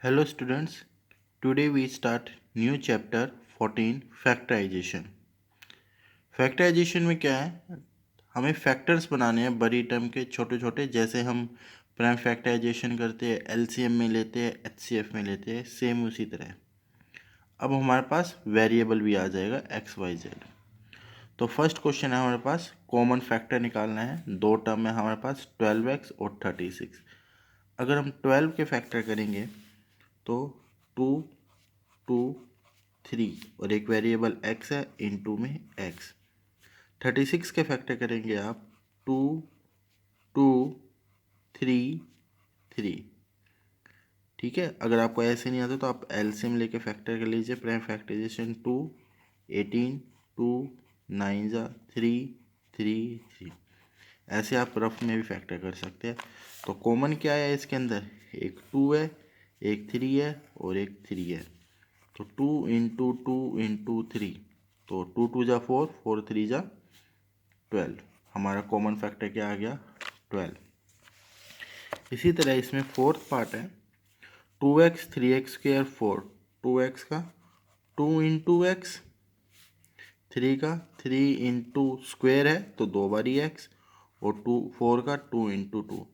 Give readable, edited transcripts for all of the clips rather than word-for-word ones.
Hello students, today we start new chapter 14 factorisation. Factorisation में क्या है, हमें फैक्टर्स बनाने हैं बड़ी टर्म के छोटे छोटे। जैसे हम प्राइम फैक्टराइजेशन करते हैं, एलसीएम में लेते हैं, एचसीएफ में लेते हैं, सेम उसी तरह अब हमारे पास वेरिएबल भी आ जाएगा एक्स वाई जेड। तो फर्स्ट क्वेश्चन है हमारे पास, कॉमन फैक्टर निकालना है। दो टर्म है हमारे पास 12x और 36। अगर हम 12 के फैक्टर करेंगे तो 2 2 3 और एक वेरिएबल x है, इनटू में x। 36 के फैक्टर करेंगे आप 2 2 3 3। ठीक है, अगर आपको ऐसे नहीं आता तो आप एलसीएम लेके फैक्टर कर लीजिए। प्राइम फैक्टराइजेशन 2 18 2 9 जा 3 3 3। ऐसे आप रफ में भी फैक्टर कर सकते हैं। तो कॉमन क्या है इसके अंदर, एक 2 है, एक 3 है और एक 3 है। तो 2 इंटू 2 इंटू 3, तो 2 2 जा 4 4 3 जा 12। हमारा कॉमन फैक्टर क्या आ गया, 12। इसी तरह इसमें फोर्थ पार्ट है 2x 3x स्क्वेयर 4। 2x का 2 इंटू एक्स, 3 का 3 इंटू स्क्वेयर है तो दो बारी x, और 4 का 2 इंटू 2।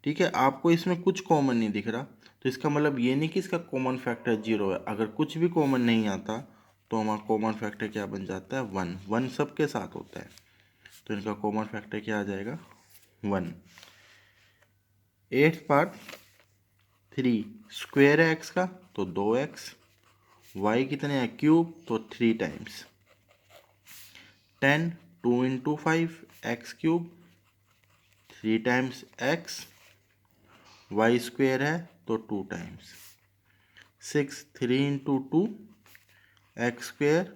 ठीक है, आपको इसमें कुछ कॉमन नहीं दिख रहा तो इसका मतलब ये नहीं कि इसका कॉमन फैक्टर 0 है। अगर कुछ भी कॉमन नहीं आता तो हमारा कॉमन फैक्टर क्या बन जाता है, 1। 1 सबके साथ होता है, तो इनका कॉमन फैक्टर क्या आ जाएगा, 1। एट्थ पार्ट 3 स्क्वेयर है एक्स का तो 2x, वाई कितने हैं क्यूब तो 3 times 10, 2 into 5 x cube 3 times x, y square है तो 2 times 6, 3 into 2 x square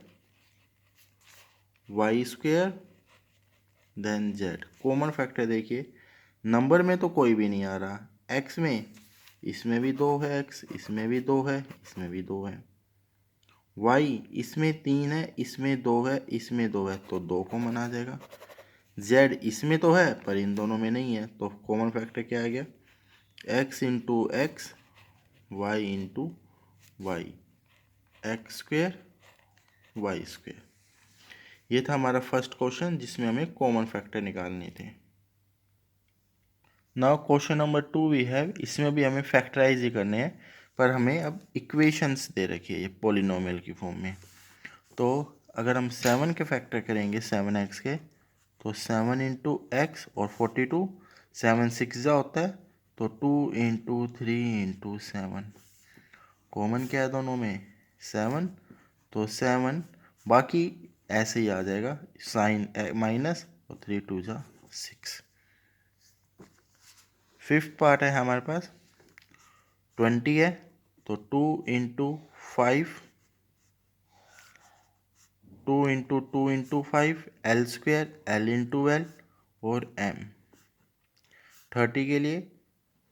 y square then z. Common factor देखिए, नंबर में तो कोई भी नहीं आ रहा, एक्स में इसमें भी 2 है, एक्स इसमें भी 2 है, इसमें भी 2 है, वाई इसमें 3 है, इसमें 2 है, इसमें 2 है, तो 2 कॉमन आ जाएगा। जेड इसमें तो है पर इन दोनों में नहीं है, तो कॉमन फैक्टर क्या आ गया, x into x y into y, x square y square. ये था हमारा फर्स्ट क्वेश्चन जिसमें हमें कॉमन फैक्टर निकालने थे। Now question number 2 we have, इसमें भी हमें फैक्टराइज ही करने हैं पर हमें अब इक्वेशंस दे रखी है ये पॉलिनोमियल की फॉर्म में। तो अगर हम 7 के फैक्टर करेंगे 7x के, तो 7 इंटू एक्स और 42, 7 6 जा होता है तो 2 इंटू 3 इंटू 7। कॉमन क्या है दोनों में, 7, तो 7 बाकी ऐसे ही आ जाएगा, साइन माइनस और 3 2 जा 6। फिफ्थ पार्ट है हमारे पास 20 है तो 2 into 5, 2 into 2 into 5 L square, L into L और एम। 30 के लिए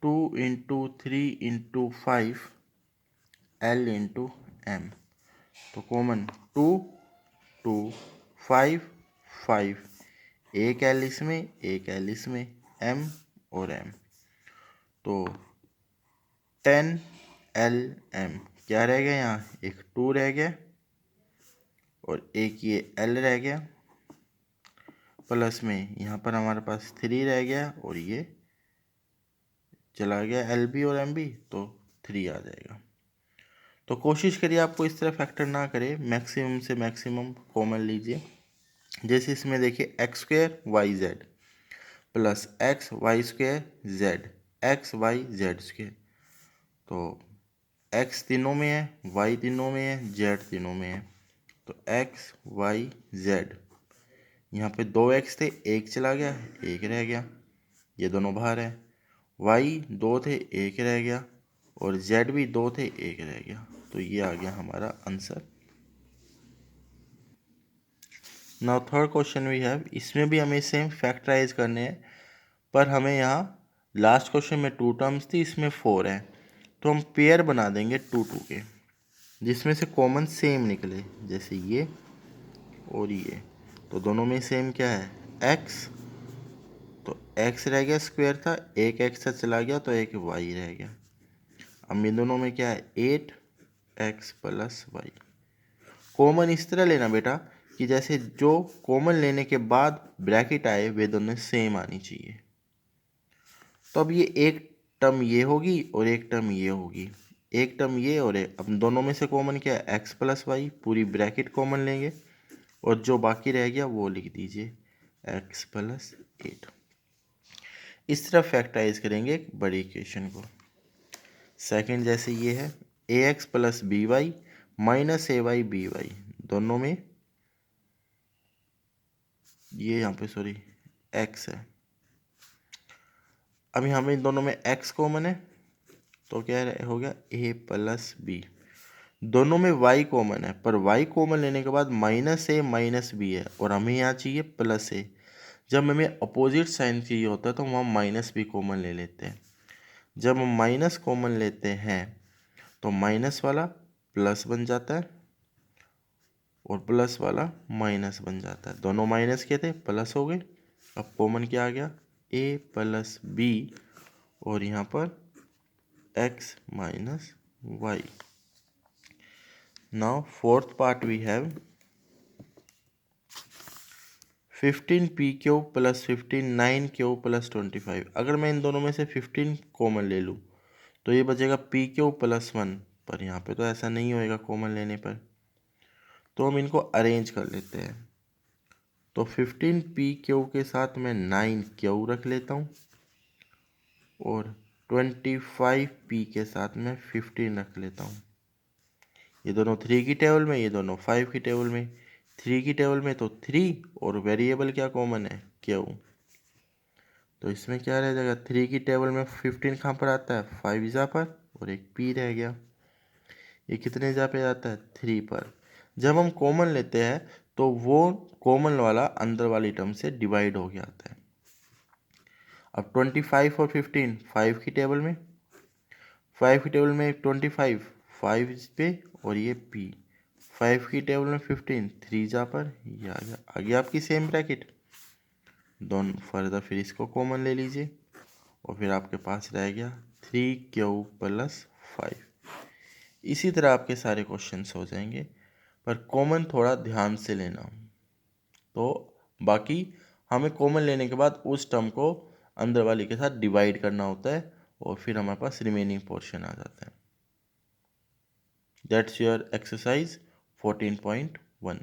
2 into 3 into 5 L into M. तो कॉमन 2 2 5 5, एक एल इसमें एक एल इसमें, एम और एम, तो 10 एल एम। क्या रह गया यहाँ, एक 2 रह गया और एक ये एल रह गया, प्लस में यहाँ पर हमारे पास 3 रह गया और ये चला गया एल बी और एम बी, तो 3 आ जाएगा। तो कोशिश करिए आपको इस तरह फैक्टर ना करे, मैक्सिमम से मैक्सिमम कॉमन लीजिए। जैसे इसमें देखिए x square y z plus x y square z, x y z square, तो एक्स तीनों में है, वाई तीनों में है, जेड तीनों में है, तो एक्स वाई जेड। यहाँ पे 2x थे, एक चला गया, एक रह गया, ये दोनों बाहर है। वाई 2 थे, एक रह गया, और जेड भी 2 थे, एक रह गया, तो ये आ गया हमारा answer. Now third question we have, इसमें भी हमें सेम फैक्टराइज करने हैं पर हमें यहाँ लास्ट क्वेश्चन में 2 टर्म्स थी, इसमें 4 है, तो हम पेयर बना देंगे 2 2 के जिसमें से कॉमन सेम निकले, जैसे ये और ये। तो दोनों में सेम क्या है, x, तो x रह गया स्क्वायर था, एक x से चला गया तो एक y रह गया, अब इन दोनों में क्या है 8x प्लस वाई। कॉमन इस तरह लेना बेटा कि जैसे जो कॉमन लेने के बाद ब्रैकेट आए वे दोनों सेम आनी चाहिए। तो अब ये एक टर्म ये होगी और एक टर्म ये होगी, एक टर्म ये और अब दोनों में से कॉमन क्या है x प्लस वाई, पूरी ब्रैकेट कॉमन लेंगे और जो बाकी रह गया वो लिख दीजिए x प्लस 8। इस तरह फैक्टराइज करेंगे एक बड़ी इक्वेशन को। सेकंड जैसे ये है ax plus B Y minus A Y B Y, दोनों में ये यहाँ पे सॉरी x है। अब यहाँ में इन दोनों में x कॉमन है तो क्या हो गया a प्लस बी। दोनों में y कॉमन है पर y कॉमन लेने के बाद माइनस ए माइनस बी है और हमें यहाँ चाहिए प्लस ए। जब हमें अपोजिट साइन चाहिए होता है तो हम माइनस बी कॉमन ले लेते हैं। जब हम माइनस कॉमन लेते हैं तो माइनस वाला प्लस बन जाता है और प्लस वाला माइनस बन जाता है। दोनों माइनस के थे प्लस हो गए। अब कॉमन क्या आ गया a प्लस बी और यहाँ पर x minus y. Now fourth part we have 15p cube plus 15 9 cube plus 25। अगर मैं इन दोनों में से 15 कॉमन ले लूँ तो ये बचेगा p क्यूब प्लस 1, पर यहाँ पे तो ऐसा नहीं होएगा कॉमन लेने पर, तो हम इनको अरेंज कर लेते हैं। तो 15p क्यूब के साथ मैं 9 क्यू रख लेता हूँ और 25p के साथ मैं 15 रख लेता हूँ। ये दोनों 3 की टेबल में, ये दोनों 5 की टेबल में। 3 की टेबल में तो 3 और वेरिएबल क्या कॉमन है क्यू, तो इसमें क्या रह जाएगा 3 की टेबल में 15 कहाँ पर आता है 5 जा पर और एक p रह गया। ये कितने जा पे आता है 3 पर। जब हम कॉमन लेते हैं तो वो कॉमन वाला अंदर वाली टर्म से डिवाइड हो गया आता है। अब 25 और 15 5 की टेबल में, 5 की टेबल में 25 5 पे और ये p, 5 की टेबल में 15 3 जा पर, ये आ गया। आगे आपकी सेम ब्रैकेट दोनों फर्दर फिर इसको कॉमन ले लीजिए और फिर आपके पास रह गया 3q प्लस 5। इसी तरह आपके सारे क्वेश्चंस हो जाएंगे, पर कॉमन थोड़ा ध्यान से लेना। तो बाकी हमें कॉमन लेने के बाद उस टर्म को अंदर वाली के साथ डिवाइड करना होता है और फिर हमारे पास रिमेनिंग पोर्शन आ जाता है। That's your exercise 14.1।